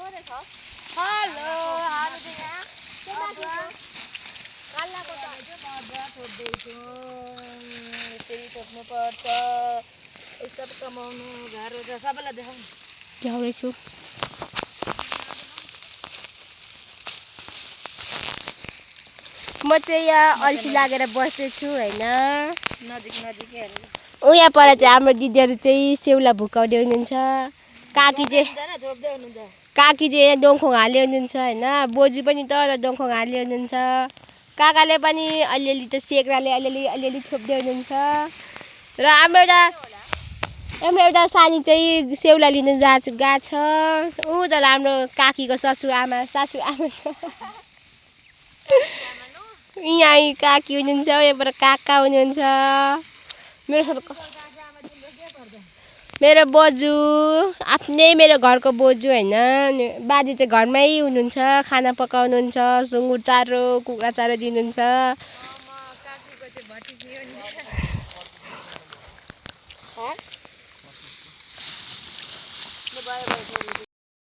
hello हाल चाहिँ काल्लाको त मजा छोड्दैछु यसरी छोड्नुपर्छ पैसा कमाउनु गाह्रो छ सबैलाई देखाउनु देखाउँदैछु म चाहिँ यहाँ अल्छी लागेर बसेछु होइन नजिक नजिकै हेर्नु उहाँ पर चाहिँ हाम्रो दिदीहरू चाहिँ सेउला भुकाउँदै हुनुहुन्छ काकी चाहिँ डोङखोङ हाल्दै हुनुहुन्छ होइन बोजू पनि तल डोङखोङ हाल्दै हुनुहुन्छ काकाले पनि अलिअलि त सेक्राले अलिअलि छोप्दै हुनुहुन्छ र हाम्रो एउटा सानी चाहिँ सेउला लिनु गएको छ ऊ तल हाम्रो काकीको सासुआमा यहाँ काकी हुनुहुन्छ यहाँबाट काका हुनुहुन्छ मेरो बोजू आफ्नै मेरो घरको बोजू होइन बाजे चाहिँ घरमै हुनुहुन्छ खाना पकाउनुहुन्छ सुँगुर चारो कुखुरा चारो दिनुहुन्छ